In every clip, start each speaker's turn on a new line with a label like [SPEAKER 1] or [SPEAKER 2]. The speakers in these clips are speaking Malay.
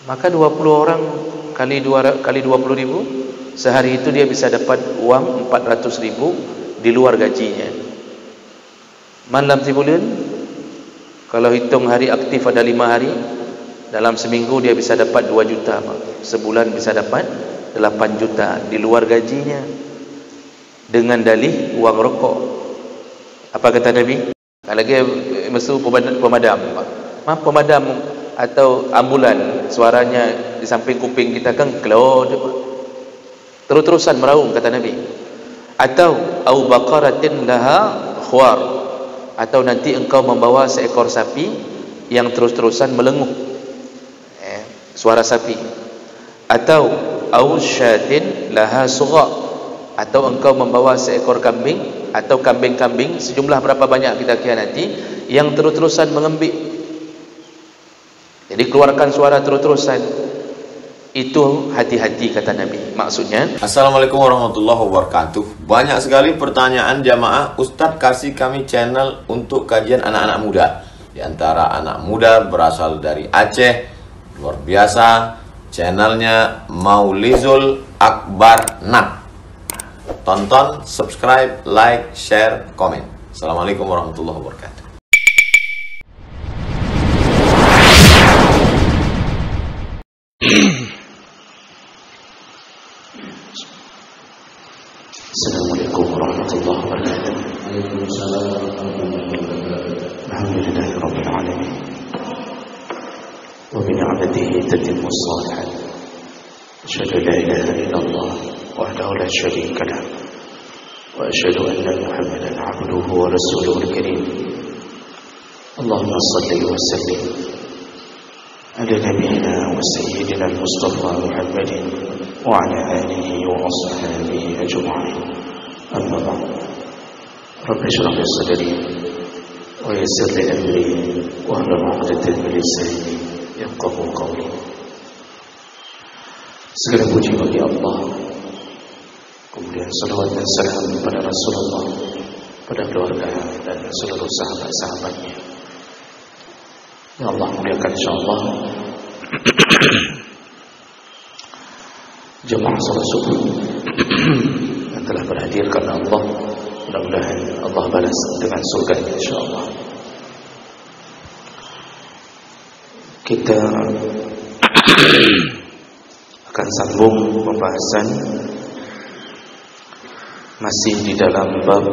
[SPEAKER 1] Maka 20 orang kali 20.000, sehari itu dia bisa dapat uang 400.000 di luar gajinya. Malam sebulan, kalau hitung hari aktif ada 5 hari, dalam seminggu dia bisa dapat 2 juta, sebulan bisa dapat 8 juta di luar gajinya, dengan dalih uang rokok. Apa kata Nabi? Lagi mesti pemadam, pemadam atau ambulan, suaranya di samping kuping kita kan keluar terus-terusan meraung, kata Nabi. Atau au baqaratin laha khwar, atau nanti engkau membawa seekor sapi yang terus-terusan melenguh, suara sapi. Atau au syatin laha sugha, atau engkau membawa seekor kambing atau kambing-kambing, sejumlah berapa banyak kita kira nanti, yang terus-terusan mengembik. Jadi keluarkan suara terus-terusan, itu hati-hati, kata Nabi. Maksudnya,
[SPEAKER 2] Assalamualaikum warahmatullahi wabarakatuh. Banyak sekali pertanyaan jamaah, Ustadz kasih kami channel untuk kajian anak-anak muda. Di antara anak muda berasal dari Aceh, luar biasa, channelnya Maulizul Akbar Nak. Tonton, subscribe, like, share, komen. Assalamualaikum warahmatullahi wabarakatuh.
[SPEAKER 1] Assalamualaikum warahmatullahi wabarakatuh.
[SPEAKER 3] Waalaikumsalam warahmatullahi wabarakatuh.
[SPEAKER 1] Alhamdulillahi rabbil alamin. Wa bi ni'matihi tatimmu shalihat. Asyhadu an la ilaha illallah wahdahu la syarika lah, wa asyhadu anna Muhammadan 'abduhu wa rasuluhul karim. Allahumma shalli wa sallim ala nabiyyina wa sayyidina al-Mustafa Muhammadin wa ala alihi wa ashabihi ajma'in. Amma ba'd. Rabbi shrah li sadri wa yassir li amri wa hlul 'uqdatan min lisani yafqahu qawli. Segala puji bagi Allah, kemudian salawat dan salam kepada Rasulullah, pada keluarga dan seluruh sahabat-sahabatnya. Ya Allah, muliakan insyaallah jemaah salat subuh yang telah berhadir karena Allah. Mudah-mudahan Allah balas dengan surga insyaallah. Kita akan sambung pembahasan masih di dalam bab,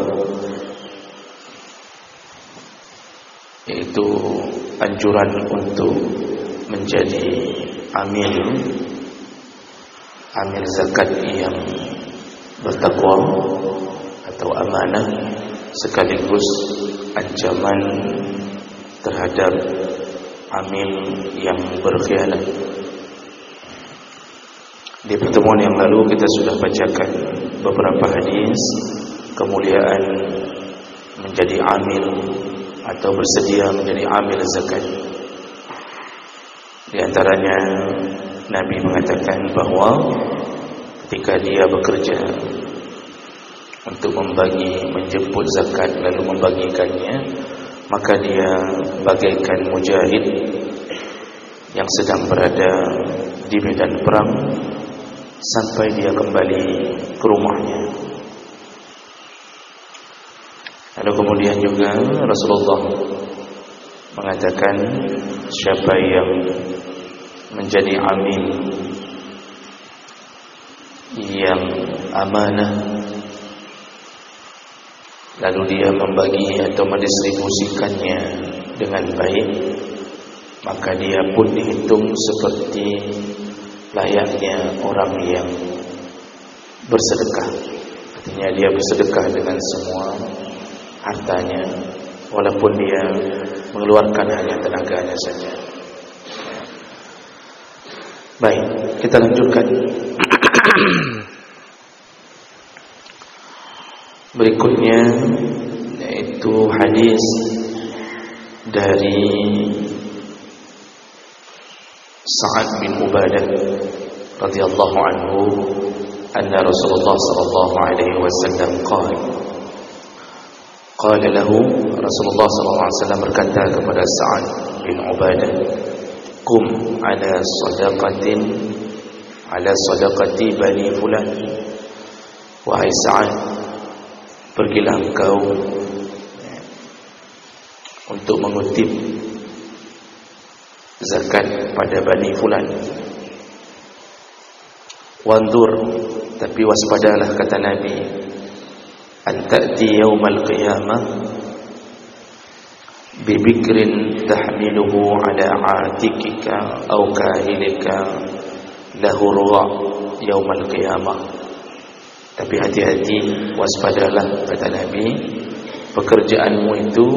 [SPEAKER 1] yaitu anjuran untuk menjadi amil zakat yang bertakwa atau amanah, sekaligus ancaman terhadap amil yang berkhianat. Di pertemuan yang lalu kita sudah bacakan beberapa hadis kemuliaan menjadi amil atau bersedia menjadi amil zakat. Di antaranya Nabi mengatakan bahwa ketika dia bekerja untuk menjemput zakat lalu membagikannya, maka dia bagaikan mujahid yang sedang berada di medan perang sampai dia kembali ke rumahnya. Lalu kemudian juga Rasulullah mengatakan, siapa yang menjadi amil yang amanah lalu dia membagi atau mendistribusikannya dengan baik, maka dia pun dihitung seperti layaknya orang yang bersedekah. Artinya dia bersedekah dengan semua hartanya, walaupun dia mengeluarkan hanya tenaganya saja. Baik, kita lanjutkan. Berikutnya yaitu hadis dari Sa'ad bin Ubadah radhiyallahu anhu, anna Rasulullah sallallahu alaihi wasallam qala lahu, Rasulullah sallallahu alaihi wasallam berkata kepada Sa'ad bin Ubadah, qum ala sadaqati bani fulan, wahai Sa'ad, pergilah engkau untuk mengutip zakat pada bani fulan. Wandur, tapi waspadalah, kata Nabi, an ta'ti yaumal qiyamah bibikrin tahmiluhu ala atikika au kahilika lahu ruwa yaumal qiyamah. Tapi hati-hati, waspadalah, kata Nabi, pekerjaanmu itu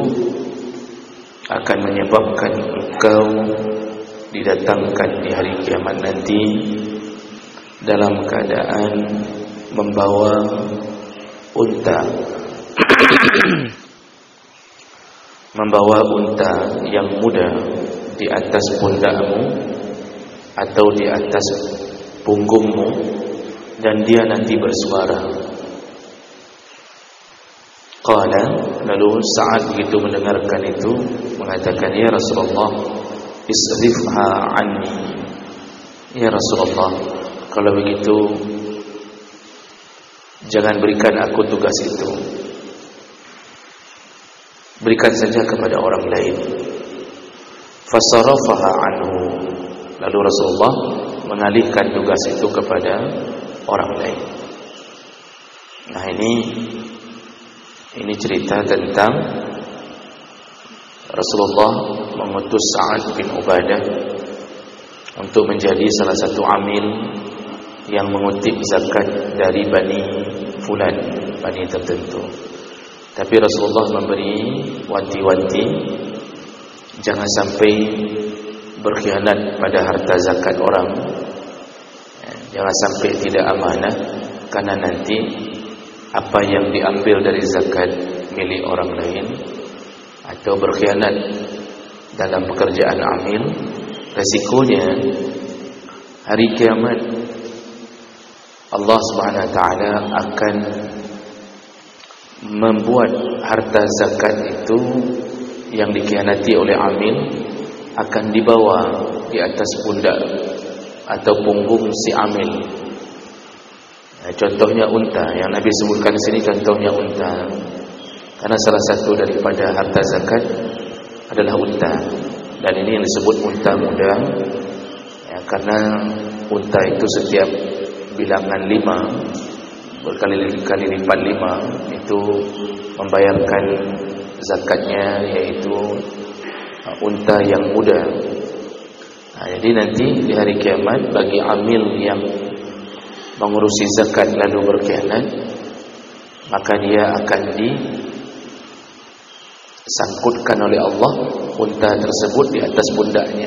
[SPEAKER 1] akan menyebabkan engkau didatangkan di hari kiamat nanti dalam keadaan membawa unta membawa unta yang muda di atas pundakmu atau di atas punggungmu, dan dia nanti bersuara. Qala, lalu Sa'ad begitu mendengarkan itu mengatakan, ya Rasulullah, isrifha anni. Ya Rasulullah, kalau begitu jangan berikan aku tugas itu, berikan saja kepada orang lain. Fasarafaha anhu, lalu Rasulullah mengalihkan tugas itu kepada orang lain. Nah, ini cerita tentang Rasulullah mengutus Sa'ad bin Ubadah untuk menjadi salah satu amil yang mengutip zakat dari Bani Fulan, Bani tertentu. Tapi Rasulullah memberi wanti-wanti, jangan sampai berkhianat pada harta zakat orang, jangan sampai tidak amanah, karena nanti apa yang diambil dari zakat milik orang lain atau berkhianat dalam pekerjaan amil, resikonya hari kiamat Allah Subhanahu wa taala akan membuat harta zakat itu yang dikhianati oleh amil akan dibawa di atas pundak atau punggung si amil. Contohnya unta, yang Nabi sebutkan di sini contohnya unta, karena salah satu daripada harta zakat adalah unta, dan ini yang disebut unta muda, ya, karena unta itu setiap bilangan 5 berkali-kali lipat 5 itu membayarkan zakatnya, yaitu unta yang muda. Nah, jadi nanti di hari kiamat bagi amil yang mengurusi zakat lalu berkhianat, maka dia akan disangkutkan oleh Allah unta tersebut di atas pundaknya,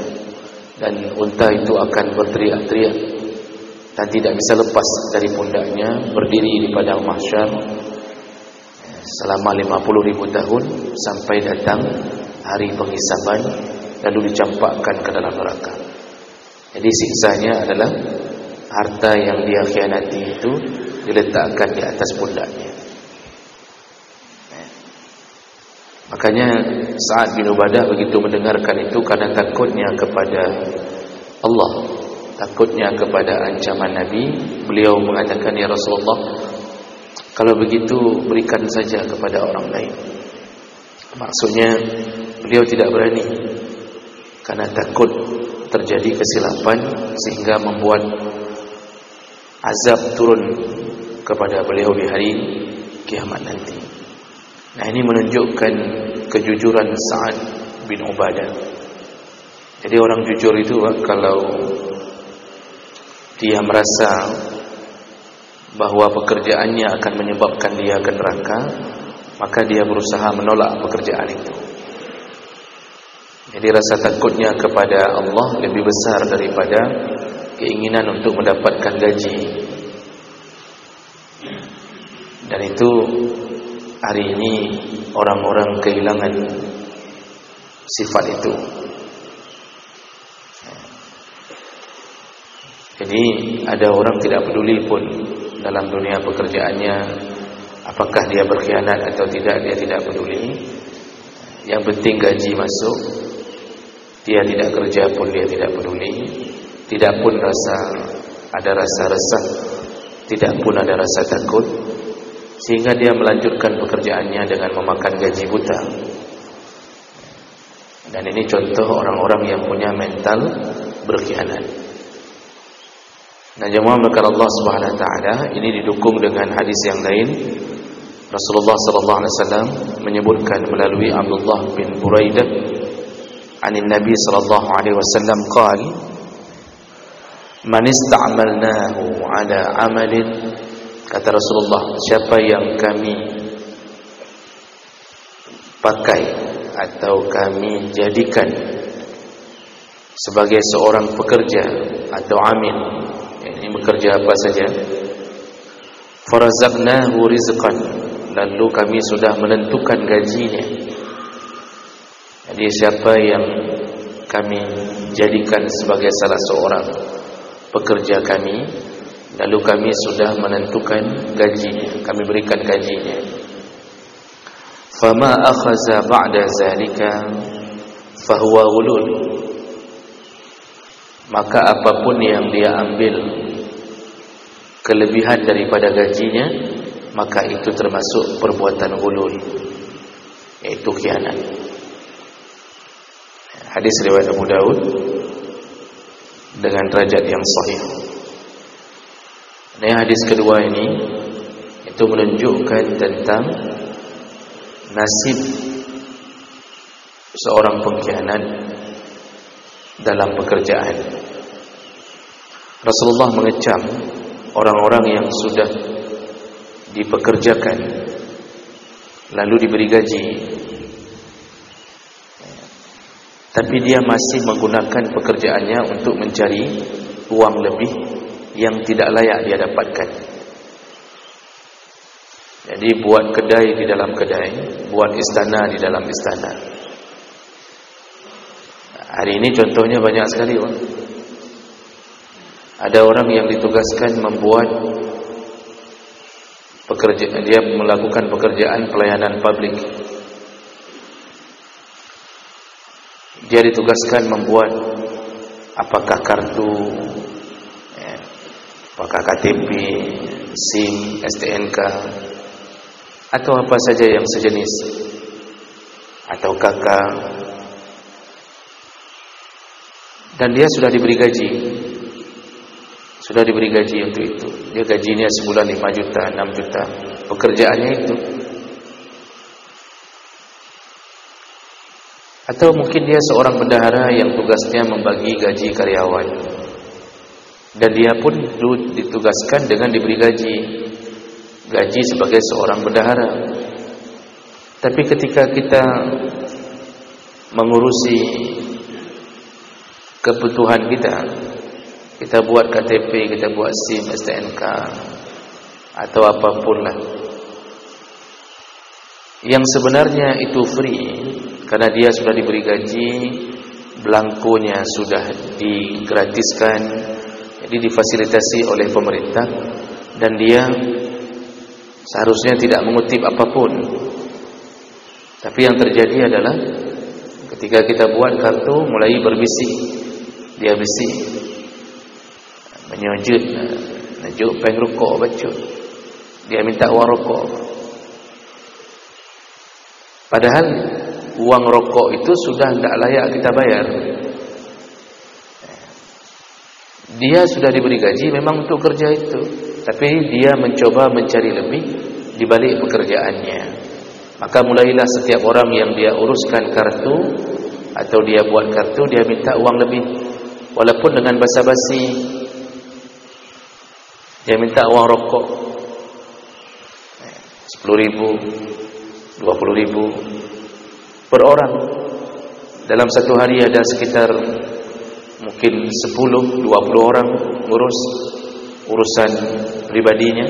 [SPEAKER 1] dan unta itu akan berteriak-teriak dan tidak bisa lepas dari pundaknya, berdiri di padang mahsyar selama 50.000 tahun sampai datang hari penghisaban, lalu dicampakkan ke dalam neraka. Jadi siksanya adalah harta yang dia khianati itu diletakkan di atas pundaknya. Makanya Sa'ad bin Ubadah begitu mendengarkan itu, karena takutnya kepada Allah, takutnya kepada ancaman Nabi, beliau mengatakan, ya Rasulullah, kalau begitu berikan saja kepada orang lain. Maksudnya beliau tidak berani karena takut terjadi kesilapan sehingga membuat azab turun kepada beliau di hari kiamat nanti. Nah, ini menunjukkan kejujuran Sa'ad bin Ubadah. Jadi orang jujur itu kalau dia merasa bahwa pekerjaannya akan menyebabkan dia ke neraka, maka dia berusaha menolak pekerjaan itu. Jadi rasa takutnya kepada Allah lebih besar daripada keinginan untuk mendapatkan gaji. Dan itu hari ini orang-orang kehilangan sifat itu. Jadi ada orang tidak peduli pun dalam dunia pekerjaannya, apakah dia berkhianat atau tidak, dia tidak peduli. Yang penting gaji masuk, Dia tidak kerja pun dia tidak peduli, tidak pun ada rasa resah, tidak pun ada rasa takut, sehingga dia melanjutkan pekerjaannya dengan memakan gaji buta. Dan ini contoh orang-orang yang punya mental berkhianat. Nah, jemaah maka Allah Subhanahu wa taala ini didukung dengan hadis yang lain. Rasulullah sallallahu alaihi wasallam menyebutkan melalui Abdullah bin Buraidah anin Nabi sallallahu alaihi wasallam qala man ista'malnahu ala amalin, kata Rasulullah, siapa yang kami pakai atau kami jadikan sebagai seorang pekerja atau amil, ini bekerja apa saja, farazaqnahu rizqan, lalu kami sudah menentukan gajinya. Jadi siapa yang kami jadikan sebagai salah seorang pekerja kami, lalu kami sudah menentukan gajinya, kami berikan gajinya, fama akhaza ba'da zalika fahuwa ghulul, maka apapun yang dia ambil kelebihan daripada gajinya, maka itu termasuk perbuatan ghulul, yaitu khianat. Hadis riwayat Abu Daud dengan derajat yang sahih. Nah, hadis kedua ini itu menunjukkan tentang nasib seorang pengkhianat dalam pekerjaan. Rasulullah mengecam orang-orang yang sudah dipekerjakan lalu diberi gaji, tapi dia masih menggunakan pekerjaannya untuk mencari uang lebih yang tidak layak dia dapatkan. Jadi buat kedai di dalam kedai, buat istana di dalam istana. Hari ini contohnya banyak sekali, Pak. Ada orang yang ditugaskan membuat pekerjaan, dia melakukan pekerjaan pelayanan publik. Dia ditugaskan membuat apakah kartu, apakah KTP, SIM, STNK, atau apa saja yang sejenis, atau KK. Dan dia sudah diberi gaji, untuk itu. Dia gajinya sebulan 5 juta, 6 juta, pekerjaannya itu. Atau mungkin dia seorang bendahara yang tugasnya membagi gaji karyawan, dan dia pun ditugaskan dengan diberi gaji sebagai seorang bendahara. Tapi ketika kita mengurusi kebutuhan kita buat KTP, kita buat SIM, STNK, atau apapun lah yang sebenarnya itu free, karena dia sudah diberi gaji, belangkonya sudah digratiskan, jadi difasilitasi oleh pemerintah, dan dia seharusnya tidak mengutip apapun. Tapi yang terjadi adalah ketika kita buat kartu, mulai berbisik, dia bisik, menyujud, najuk peng rokok bacut, dia minta uang rokok. Padahal uang rokok itu sudah tidak layak kita bayar. Dia sudah diberi gaji memang untuk kerja itu, tapi dia mencoba mencari lebih di balik pekerjaannya. Maka mulailah setiap orang yang dia uruskan kartu atau dia buat kartu, dia minta uang lebih, walaupun dengan basa-basi. Dia minta uang rokok 10.000, 20.000 per orang. Dalam satu hari ada sekitar mungkin 10-20 orang ngurus urusan pribadinya.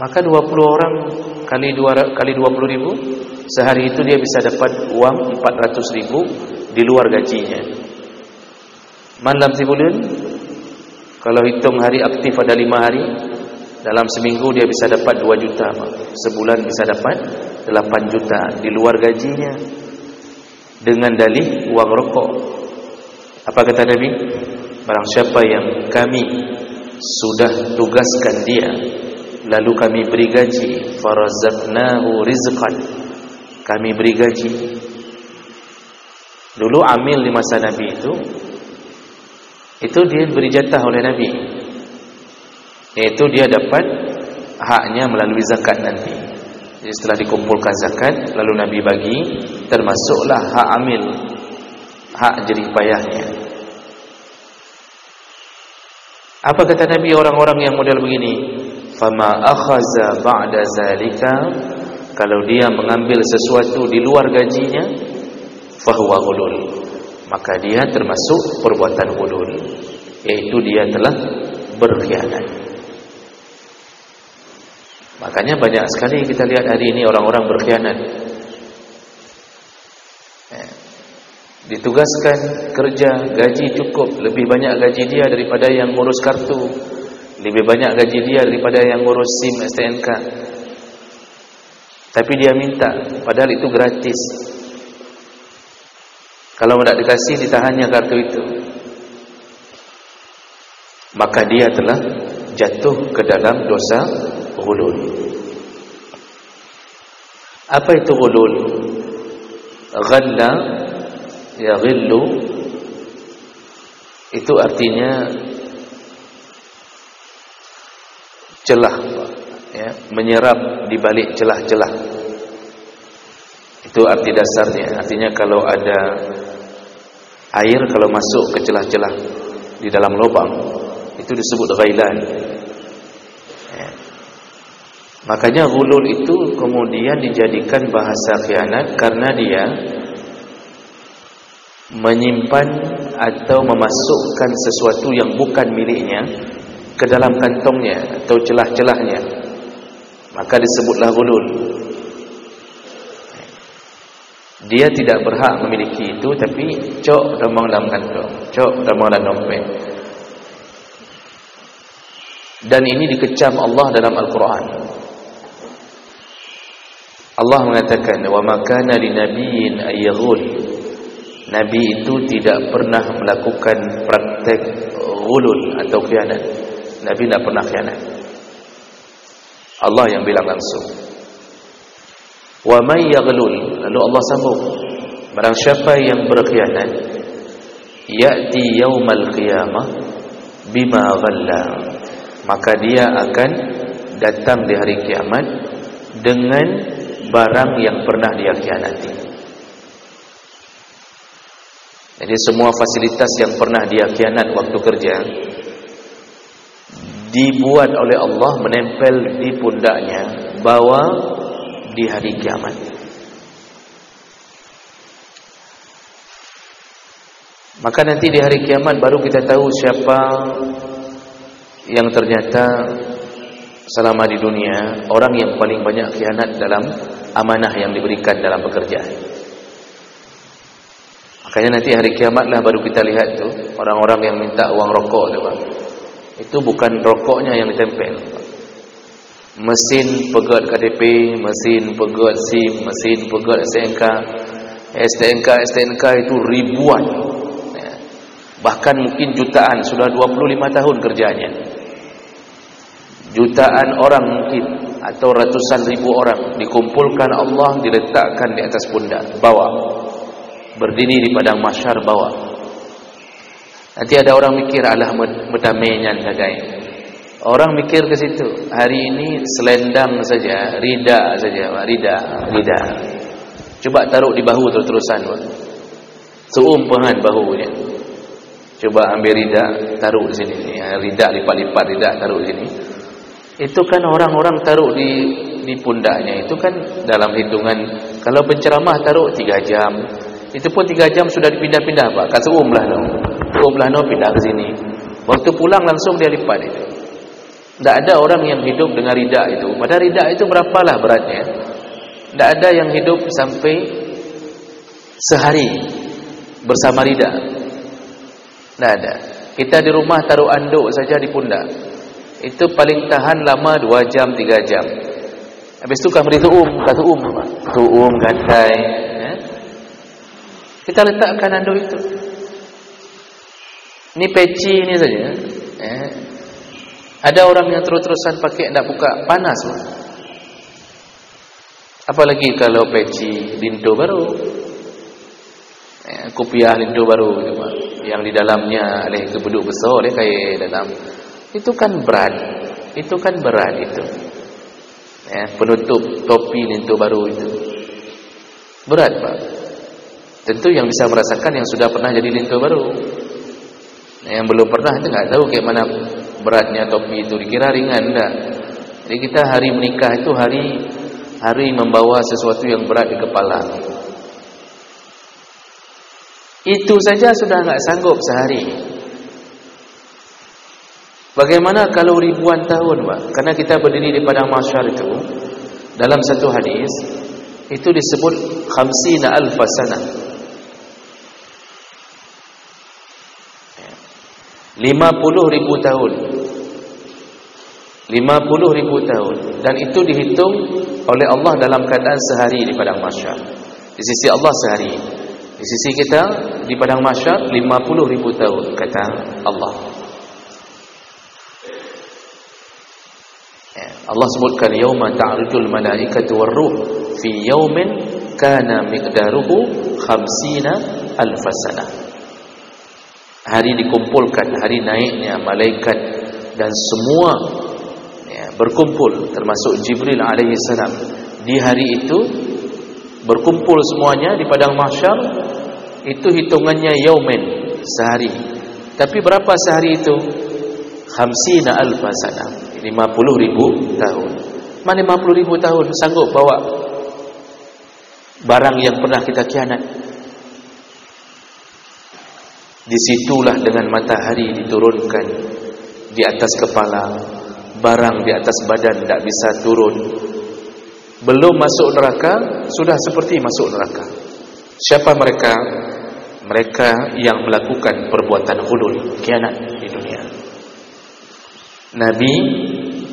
[SPEAKER 1] Maka 20 orang kali 20.000, sehari itu dia bisa dapat uang 400.000 di luar gajinya. Malam sebulan, kalau hitung hari aktif ada 5 hari, dalam seminggu dia bisa dapat 2 juta, sebulan bisa dapat 8 juta di luar gajinya. dengan dalih wang rokok. Apa kata Nabi? Barang siapa yang kami sudah tugaskan dia, lalu kami beri gaji, farazaqnahu rizqan, kami beri gaji. Dulu amil di masa Nabi itu dia beri jatah oleh Nabi, yaitu dia dapat haknya melalui zakat nanti. Jadi setelah dikumpulkan zakat, lalu Nabi bagi, termasuklah hak amil, hak jerih payahnya. Apa kata Nabi orang-orang yang model begini? Fama akhaza ba'da zalika, kalau dia mengambil sesuatu di luar gajinya, fahuwa ghulul, maka dia termasuk perbuatan ghulul, yaitu dia telah berkhianat. Makanya banyak sekali kita lihat hari ini orang-orang berkhianat. Ditugaskan kerja, gaji cukup, lebih banyak gaji dia daripada yang ngurus kartu, lebih banyak gaji dia daripada yang ngurus SIM STNK. Tapi dia minta, padahal itu gratis. Kalau tidak dikasih, ditahannya kartu itu, maka dia telah jatuh ke dalam dosa ghulul. Apa itu ghulul? Ghalla yaghillu, itu artinya celah, ya, menyerap di balik celah-celah. Itu arti dasarnya. Artinya kalau ada air, kalau masuk ke celah-celah di dalam lubang, itu disebut ghailan. Ya. Makanya ghulul itu kemudian dijadikan bahasa khianat karena dia menyimpan atau memasukkan sesuatu yang bukan miliknya ke dalam kantongnya atau celah-celahnya, maka disebutlah ghulul. Dia tidak berhak memiliki itu, tapi cok ramang dalam kantong, cok ramang dalam dompet. Dan ini dikecam Allah dalam Al-Quran. Allah mengatakan, wa ma kana linabiyyin ayyaghul, Nabi itu tidak pernah melakukan praktek ghulul atau khianat. Nabi tidak pernah khianat. Allah yang bilang langsung. Wa may yaghlul, lalu Allah sambung, barang siapa yang berkhianat, ya'ti yaumal qiyamah bima ghalla, maka dia akan datang di hari kiamat dengan barang yang pernah dia khianati. Jadi semua fasilitas yang pernah dia khianat waktu kerja dibuat oleh Allah menempel di pundaknya, bawa di hari kiamat. Maka nanti di hari kiamat baru kita tahu siapa yang ternyata selama di dunia orang yang paling banyak khianat dalam amanah yang diberikan dalam pekerjaan. Makanya nanti hari kiamatlah baru kita lihat tu orang-orang yang minta uang rokok tu, bang. Itu bukan rokoknya yang ditempel, mesin pegat KTP, mesin pegat SIM, mesin pegat STNK itu ribuan, ya. Bahkan mungkin jutaan, sudah 25 tahun kerjanya. Jutaan orang mungkin, atau ratusan ribu orang dikumpulkan Allah, diletakkan di atas pundak, bawa, berdiri di padang mahsyar, bawa. Nanti ada orang mikir, alah medamainya dagai. Orang mikir ke situ. Hari ini selendang saja, rida saja, rida. Coba taruh di bahu terus-terusan, seumpahan bahunya. Coba ambil rida, taruh di sini. Rida lipat-lipat, rida taruh di sini. Itu kan orang-orang taruh di pundaknya. Itu kan dalam hitungan, kalau penceramah taruh 3 jam. Itu pun 3 jam sudah dipindah-pindah, Pak. Kat seumlah no. Seumlah no pindah ke sini. Waktu pulang langsung dia lipat itu. Tidak ada orang yang hidup dengan rida itu. Padahal rida itu berapalah beratnya? Tidak ada yang hidup sampai sehari bersama rida. Tidak ada. Kita di rumah taruh anduk saja di pundak, itu paling tahan lama 2 jam 3 jam. Habis itu kan beri tuum, kata tuum gantai, ya? Kita letakkan handuk itu. Ini peci ini saja. Ada orang yang terus-terusan pakai tak buka, panas lah. Apalagi kalau peci linto baru, kopiah linto baru gitu, yang di dalamnya ada kebeduk besar dia kayak dalam. Itu kan berat. Itu kan berat itu. Penutup topi linto baru itu berat, Pak. Tentu yang bisa merasakan yang sudah pernah jadi linto baru. Yang belum pernah itu nggak tahu kayak mana beratnya topi itu, dikira ringan enggak. Jadi kita hari menikah itu hari membawa sesuatu yang berat di kepala. Itu saja sudah nggak sanggup sehari. Bagaimana kalau ribuan tahun, Pak? Karena kita berdiri di padang mahsyar itu, dalam satu hadis itu disebut 50,000 sanah. 50,000 tahun. 50,000 tahun. Dan itu dihitung oleh Allah dalam keadaan sehari di padang mahsyar. Di sisi Allah sehari. Di sisi kita di padang mahsyar 50,000 tahun, kata Allah. Allah sebutkan yauma ta'rujul malaikatu war-ruh fi yaumin kana miqdaruhu 50,000 sanah. Hari dikumpulkan, hari naiknya malaikat dan semua berkumpul, termasuk Jibril alaihi salam. Di hari itu berkumpul semuanya di padang mahsyar, itu hitungannya yaumin, sehari. Tapi berapa sehari itu? 50,000 sanah, 50,000 tahun. Mana 50,000 tahun sanggup bawa barang yang pernah kita khianat? Disitulah dengan matahari diturunkan di atas kepala, barang di atas badan tak bisa turun. Belum masuk neraka, sudah seperti masuk neraka. Siapa mereka? Mereka yang melakukan perbuatan ghulul, khianat di dunia. Nabi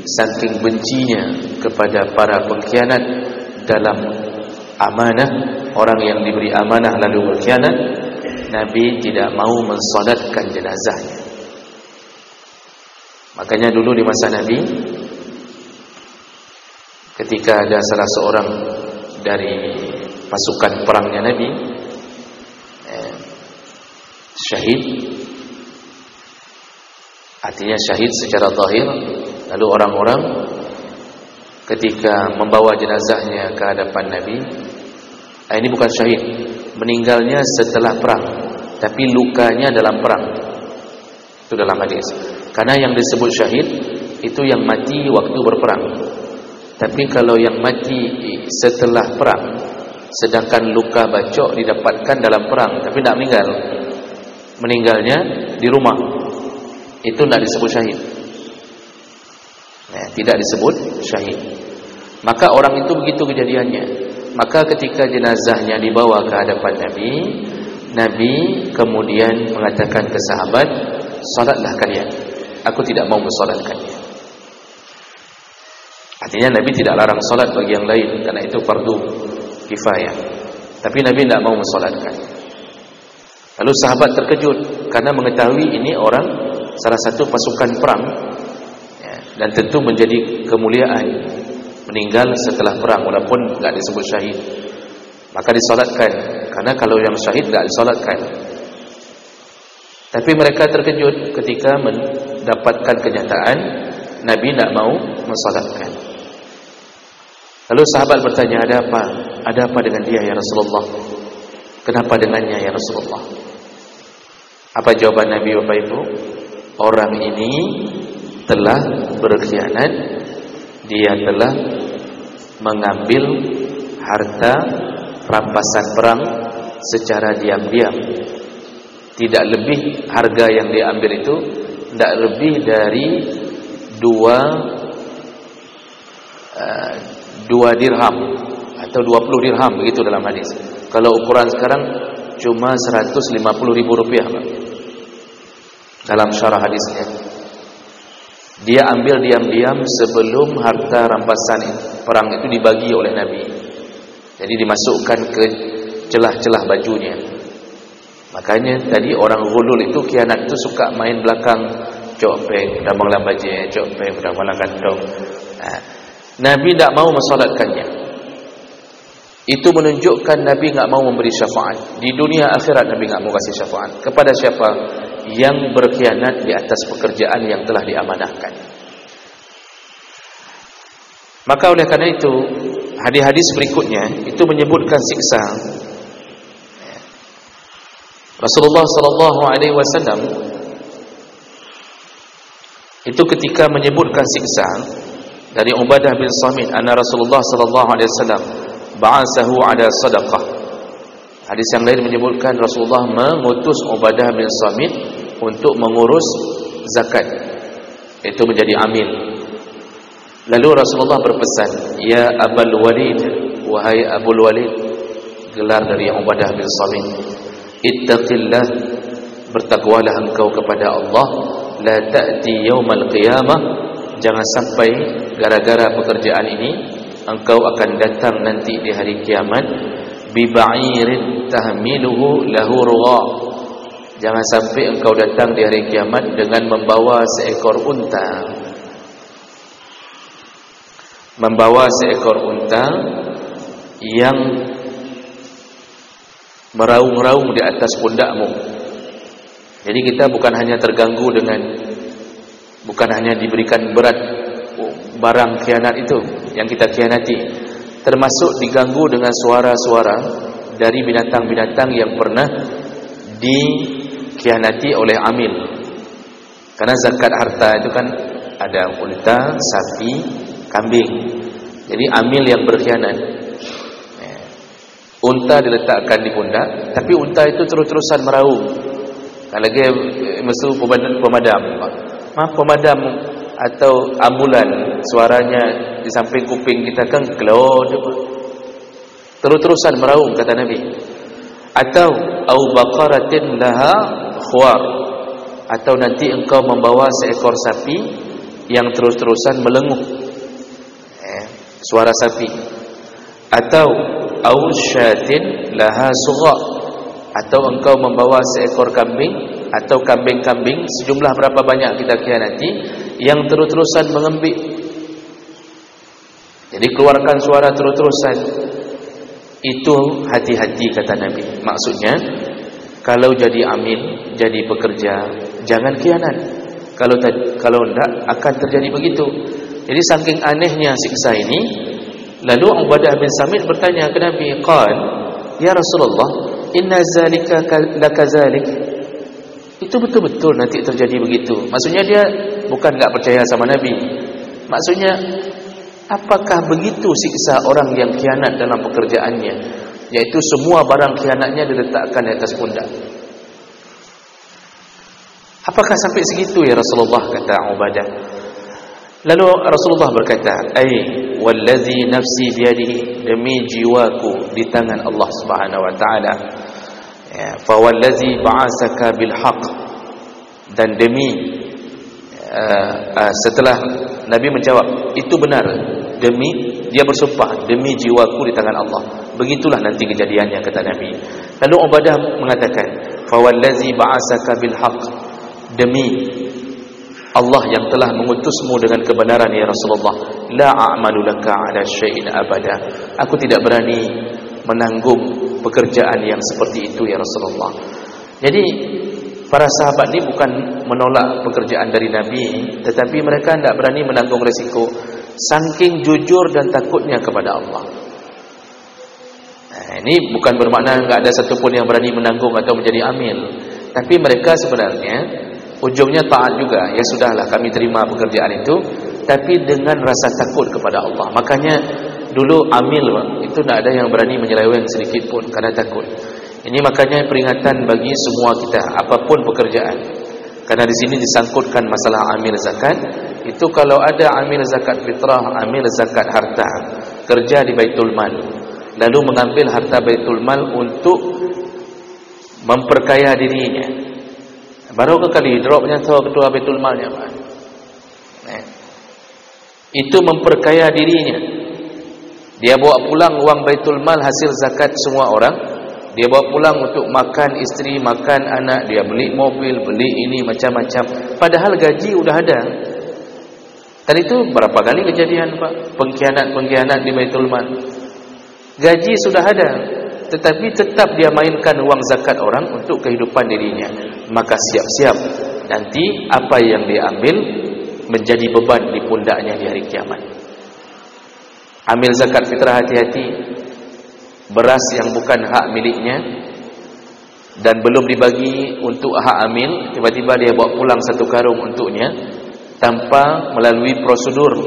[SPEAKER 1] saking bencinya kepada para pengkhianat dalam amanah, orang yang diberi amanah lalu berkhianat, Nabi tidak mau mensolatkan jenazahnya. Makanya dulu di masa Nabi, ketika ada salah seorang dari pasukan perangnya Nabi syahid, artinya syahid secara zahir, lalu orang-orang ketika membawa jenazahnya ke hadapan Nabi, ini bukan syahid, meninggalnya setelah perang, tapi lukanya dalam perang. Itu dalam hadis. Karena yang disebut syahid itu yang mati waktu berperang. Tapi kalau yang mati setelah perang, sedangkan luka bacok didapatkan dalam perang tapi tidak meninggal, meninggalnya di rumah, itu tidak disebut syahid. Tidak disebut syahid. Maka orang itu begitu kejadiannya. Maka ketika jenazahnya dibawa ke hadapan Nabi, Nabi kemudian mengatakan ke sahabat, "Salatlah kalian. Aku tidak mau mensolatkannya." Artinya Nabi tidak larang solat bagi yang lain, karena itu fardu kifayah. Tapi Nabi tidak mau mensolatkan. Lalu sahabat terkejut karena mengetahui ini orang salah satu pasukan perang, dan tentu menjadi kemuliaan meninggal setelah perang walaupun tidak disebut syahid. Maka disolatkan, karena kalau yang syahid tidak disolatkan. Tapi mereka terkejut ketika mendapatkan kenyataan Nabi tidak mau mensolatkan. Lalu sahabat bertanya, ada apa? Ada apa dengan dia ya Rasulullah? Kenapa dengannya ya Rasulullah? Apa jawaban Nabi, Bapak Ibu? Orang ini telah berkhianat. Dia telah mengambil harta rampasan perang secara diam-diam. Tidak lebih, harga yang dia ambil itu tidak lebih dari 2 dirham atau 20 dirham, begitu dalam hadis. Kalau ukuran sekarang cuma 150.000 rupiah, Pak. Dalam syarah hadisnya, dia ambil diam-diam sebelum harta rampasan perang itu dibagi oleh Nabi. Jadi dimasukkan ke celah-celah bajunya. Makanya tadi orang ghulul itu, khianat itu suka main belakang, copek, damang baje, copek, damang kantong. Nabi tidak mau mensolatkannya. Itu menunjukkan Nabi tidak mau memberi syafaat. Di dunia akhirat Nabi tidak mau kasih syafaat. Kepada siapa? Yang berkhianat di atas pekerjaan yang telah diamanahkan. Maka oleh karena itu, hadis-hadis berikutnya itu menyebutkan siksa. Rasulullah sallallahu alaihi wasallam itu ketika menyebutkan siksa dari Ubadah bin Samit, anna Rasulullah sallallahu alaihi wasallam ba'asahu ala sadaqah. Hadis yang lain menyebutkan Rasulullah mengutus Ubadah bin Samit untuk mengurus zakat, itu menjadi amil. Lalu Rasulullah berpesan, ya Abul Walid, wahai Abul Walid, gelar dari Ubadah bin Samit, ittaqillah, bertakwalah engkau kepada Allah, la ta'ti yaumal qiyamah, jangan sampai gara-gara pekerjaan ini engkau akan datang nanti di hari kiamat bi ba'irin tahmiluhu lahu rugha, jangan sampai engkau datang di hari kiamat dengan membawa seekor unta, yang meraung-raung di atas pundakmu. Jadi kita bukan hanya terganggu dengan, bukan hanya diberikan berat barang khianat itu yang kita khianati, termasuk diganggu dengan suara-suara dari binatang-binatang yang pernah dikhianati oleh amil. Karena zakat harta itu kan ada unta, sapi, kambing. Jadi amil yang berkhianat, unta diletakkan di pundak, tapi unta itu terus-terusan meraung. Kalau lagi mesti pemadam atau ambulan, suaranya di samping kuping kita kan gelod, terus-terusan meraung, kata Nabi. Atau au baqaratin laha khuwar, atau nanti engkau membawa seekor sapi yang terus-terusan melenguh, suara sapi. Atau au syatin laha sugha, atau engkau membawa seekor kambing atau kambing-kambing, sejumlah berapa banyak kita khianati, yang terus-terusan mengembik. Jadi keluarkan suara terus-terusan. Itu hati-hati, kata Nabi. Maksudnya, kalau jadi amil, jadi pekerja, jangan khianat. Kalau tidak akan terjadi begitu. Jadi saking anehnya siksa ini, lalu Ubadah bin Samit bertanya ke Nabi, qal, ya Rasulullah, inna zalika lakazalik, itu betul-betul nanti terjadi begitu. Maksudnya dia bukan enggak percaya sama Nabi. Maksudnya, apakah begitu siksa orang yang khianat dalam pekerjaannya, yaitu semua barang khianatnya diletakkan di atas pundak? Apakah sampai segitu ya Rasulullah, kata Ubadah. Lalu Rasulullah berkata, ai wallazi nafsi biyadihi, demi jiwaku di tangan Allah Subhanahu wa taala, ya, fa wallazi ba'asaka bil haqq, dan demi setelah Nabi menjawab itu benar, demi, dia bersumpah, demi jiwaku di tangan Allah, begitulah nanti kejadiannya, kata Nabi. Lalu Ubadah mengatakan, fa wallazi ba'asaka bil haqq, demi Allah yang telah mengutusmu dengan kebenaran ya Rasulullah, la a'malu laka ala syai'in abada, aku tidak berani menanggung pekerjaan yang seperti itu ya Rasulullah. Jadi para sahabat ini bukan menolak pekerjaan dari Nabi, tetapi mereka tidak berani menanggung resiko, saking jujur dan takutnya kepada Allah. Nah, ini bukan bermakna tidak ada satupun yang berani menanggung atau menjadi amil, tapi mereka sebenarnya ujungnya taat juga. Ya sudahlah, kami terima pekerjaan itu, tapi dengan rasa takut kepada Allah. Makanya dulu amil itu tidak ada yang berani menyeleweng sedikit pun karena takut. Ini makanya peringatan bagi semua kita, apapun pekerjaan. Karena di sini disangkutkan masalah amil zakat. Itu kalau ada amil zakat fitrah, amil zakat harta, kerja di Baitul Mal, lalu mengambil harta Baitul Mal untuk memperkaya dirinya. Baru kali dropnya tahu ketua Baitul Malnya, Pak. Itu memperkaya dirinya. Dia bawa pulang uang Baitul Mal hasil zakat semua orang, Dia bawa pulang untuk makan isteri, makan anak, dia beli mobil, beli ini macam-macam. Padahal gaji udah ada. Tadi itu berapa kali kejadian Pak, pengkhianat di Baitul Mal. Gaji sudah ada, tetapi tetap dia mainkan uang zakat orang untuk kehidupan dirinya. Maka siap-siap nanti apa yang dia ambil menjadi beban di pundaknya di hari kiamat. Ambil zakat fitrah, hati-hati. Beras yang bukan hak miliknya dan belum dibagi untuk hak amil, tiba-tiba dia bawa pulang satu karung untuknya tanpa melalui prosedur,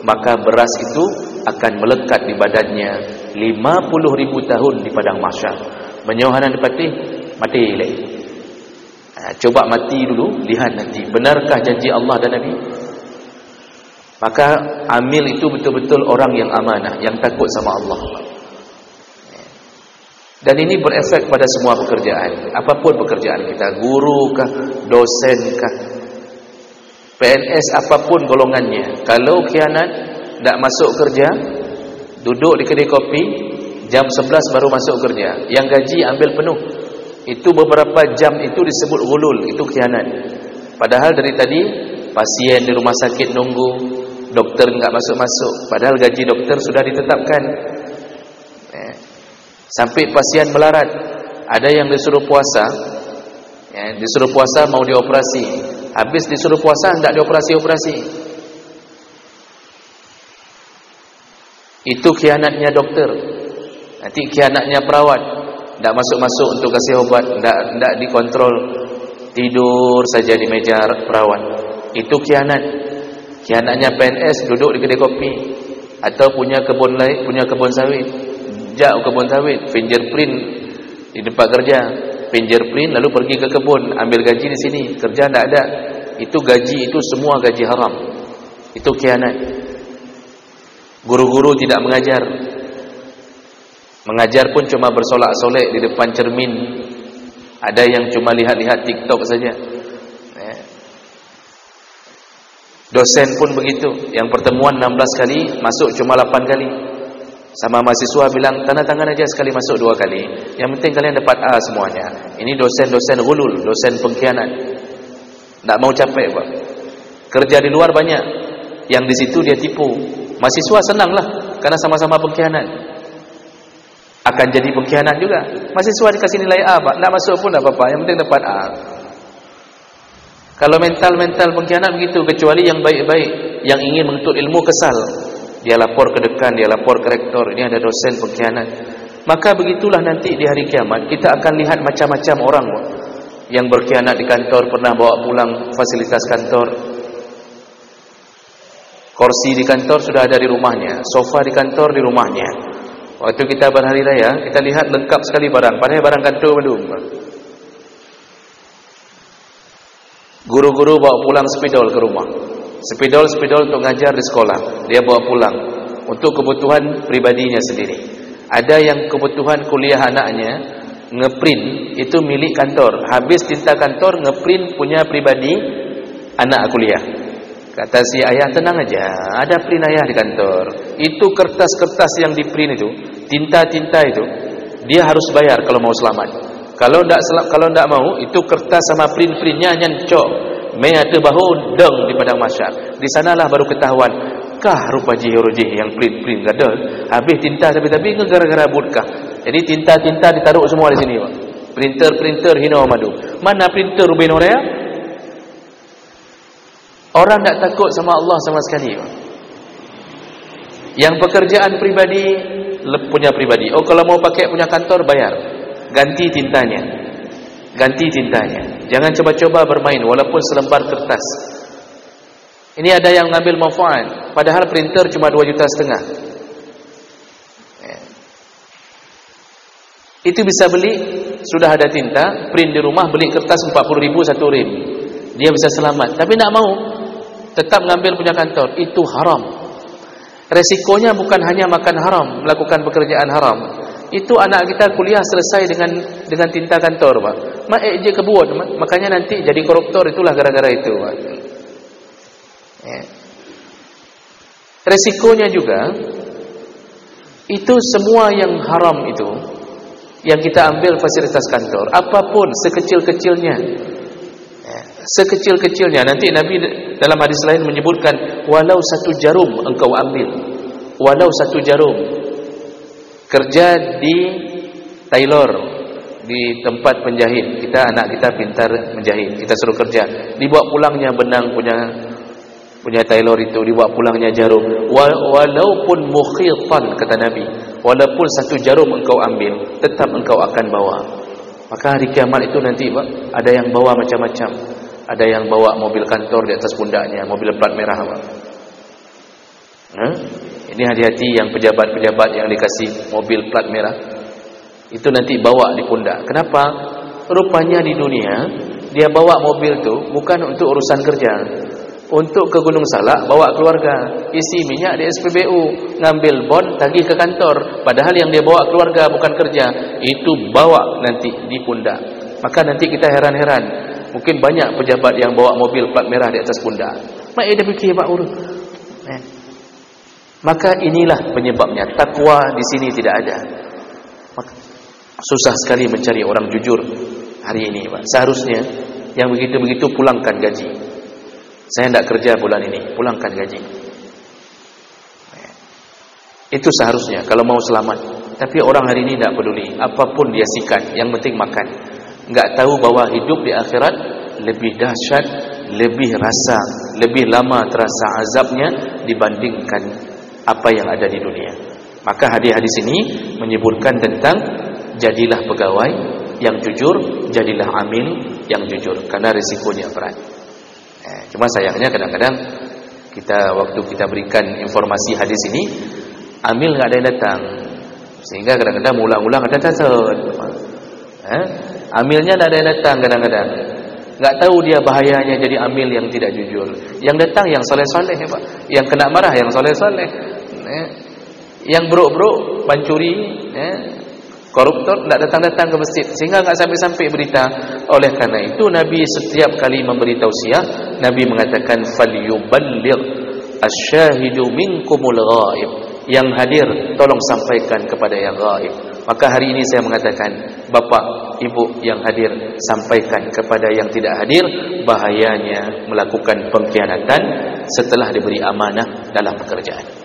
[SPEAKER 1] maka beras itu akan melekat di badannya 50.000 tahun di padang mahsyar. Menyohanan dipati mati lagi. Coba mati dulu, lihat nanti benarkah janji Allah dan Nabi. Maka amil itu betul-betul orang yang amanah, yang takut sama Allah. Dan ini berefek pada semua pekerjaan, apapun pekerjaan kita, guru kah, dosen kah, PNS apapun golongannya. Kalau khianat, tidak masuk kerja, duduk di kedai kopi, jam 11 baru masuk kerja, yang gaji ambil penuh, itu beberapa jam itu disebut ghulul, itu khianat. Padahal dari tadi pasien di rumah sakit nunggu, dokter enggak masuk-masuk, padahal gaji dokter sudah ditetapkan. Sampai pasien melarat, ada yang disuruh puasa, disuruh puasa mau dioperasi, habis disuruh puasa enggak dioperasi-operasi. Itu khianatnya dokter. Nanti khianatnya perawat, enggak masuk-masuk untuk kasih obat, enggak dikontrol, tidur saja di meja perawat. Itu khianat. Khianatnya PNS, duduk di kedai kopi atau punya kebun sawit. Jauh kebun sawit, fingerprint di tempat kerja, fingerprint lalu pergi ke kebun, ambil gaji di sini, kerja tidak ada. Itu gaji, itu semua gaji haram. Itu khianat. Guru-guru tidak mengajar. Mengajar pun cuma bersolak-solek di depan cermin. Ada yang cuma lihat-lihat TikTok saja. Dosen pun begitu, yang pertemuan 16 kali, masuk cuma 8 kali. Sama mahasiswa bilang, tanda tangan aja sekali masuk 2 kali, yang penting kalian dapat A semuanya. Ini dosen-dosen ghulul, dosen pengkhianat. Tak mau capek Pak. Kerja di luar banyak, yang di situ dia tipu. Mahasiswa senanglah, karena sama-sama pengkhianat. Akan jadi pengkhianat juga. Mahasiswa dikasih nilai A Pak, tak masuk pun tak apa-apa, yang penting dapat A. Kalau mental pengkhianat begitu, kecuali yang baik-baik, yang ingin menuntut ilmu kesal. Dia lapor ke dekan, dia lapor ke rektor, ini ada dosen pengkhianat. Maka begitulah nanti di hari kiamat, kita akan lihat macam-macam orang yang berkhianat di kantor, pernah bawa pulang fasilitas kantor. Kursi di kantor sudah ada di rumahnya, sofa di kantor di rumahnya. Waktu kita berhari raya, kita lihat lengkap sekali barang, padahal barang kantor belum. Guru-guru bawa pulang spidol ke rumah. Spidol untuk ngajar di sekolah, dia bawa pulang untuk kebutuhan pribadinya sendiri. Ada yang kebutuhan kuliah anaknya, ngeprint itu milik kantor. Habis tinta kantor, ngeprint punya pribadi anak kuliah. Kata si ayah, tenang aja, ada print ayah di kantor. Itu kertas-kertas yang di print itu, tinta-tinta itu, dia harus bayar kalau mau selamat. Kalau ndak mau, itu kertas sama print-printnya nyencok. Menyata bahu deng di padang mahsyar. Di sanalah baru ketahuan, kah rupa jihurujih yang print gadol. Habis tinta tapi gara-gara budkah. Jadi tinta-tinta ditaruh semua di sini, Pak. Printer hino madu. Mana printer Rubin Orea? Orang tak takut sama Allah sama sekali, Pak. Yang pekerjaan pribadi punya pribadi. Oh, kalau mau pakai punya kantor bayar. Ganti tintanya. Jangan coba-coba bermain walaupun selembar kertas. Ini ada yang ngambil manfaat, padahal printer cuma 2,5 juta. Itu bisa beli, sudah ada tinta, print di rumah, beli kertas 40.000 1 rim. Dia bisa selamat, tapi tak mau. Tetap ngambil punya kantor, itu haram. Resikonya bukan hanya makan haram, melakukan pekerjaan haram. Itu anak kita kuliah selesai dengan tinta kantor, Pak. Je kebun, makanya nanti jadi koruptor, itulah gara-gara itu, Pak. Resikonya juga itu semua yang haram itu yang kita ambil fasilitas kantor, apapun sekecil-kecilnya, sekecil-kecilnya. Nanti Nabi dalam hadis lain menyebutkan, walau 1 jarum engkau ambil, walau 1 jarum. Kerja di tailor, di tempat penjahit, anak kita pintar menjahit, kita suruh kerja, dibawa pulangnya benang punya tailor itu, dibawa pulangnya jarum, walaupun mukhitan, kata Nabi, walaupun 1 jarum engkau ambil, tetap engkau akan bawa. Maka hari kiamat itu nanti ada yang bawa macam-macam. Ada yang bawa mobil kantor di atas pundaknya, mobil plat merah. Ini hati-hati yang pejabat-pejabat yang dikasih mobil plat merah, itu nanti bawa di pundak. Kenapa? Rupanya di dunia dia bawa mobil tu bukan untuk urusan kerja, untuk ke Gunung Salak bawa keluarga, isi minyak di SPBU, ngambil bon, tagih ke kantor. Padahal yang dia bawa keluarga bukan kerja, itu bawa nanti di pundak. Maka nanti kita heran-heran, mungkin banyak pejabat yang bawa mobil plat merah di atas pundak. Mak dia fikir Pak Urus. Maka inilah penyebabnya, takwa di sini tidak ada. Maka susah sekali mencari orang jujur hari ini, Pak. Seharusnya yang begitu-begitu pulangkan gaji. Saya tidak kerja bulan ini, pulangkan gaji. Itu seharusnya kalau mau selamat. Tapi orang hari ini tidak peduli, apapun dia sikat, yang penting makan. Enggak tahu bahwa hidup di akhirat lebih dahsyat, lebih rasa, lebih lama terasa azabnya dibandingkan apa yang ada di dunia. Maka hadis-hadis ini menyebutkan tentang jadilah pegawai yang jujur, jadilah amil yang jujur, karena risikonya berat. Cuma sayangnya kadang-kadang waktu kita berikan informasi hadis ini, amil nggak ada yang datang, sehingga kadang-kadang ulang-ulang ada tasawuf. Amilnya tidak ada yang datang, kadang-kadang nggak tahu dia bahayanya jadi amil yang tidak jujur. Yang datang yang soleh-soleh, Pak. Yang kena marah yang soleh-soleh. Yang buruk-buruk, pencuri, koruptor tidak datang-datang ke masjid, sehingga nggak sampai-sampai berita. Oleh karena itu Nabi setiap kali memberi tausiah, Nabi mengatakan falyuballigh asy-syahidu minkumul ghaib. Yang hadir tolong sampaikan kepada yang ghaib. Maka hari ini saya mengatakan, bapak, ibu yang hadir, sampaikan kepada yang tidak hadir bahayanya melakukan pengkhianatan setelah diberi amanah dalam pekerjaan.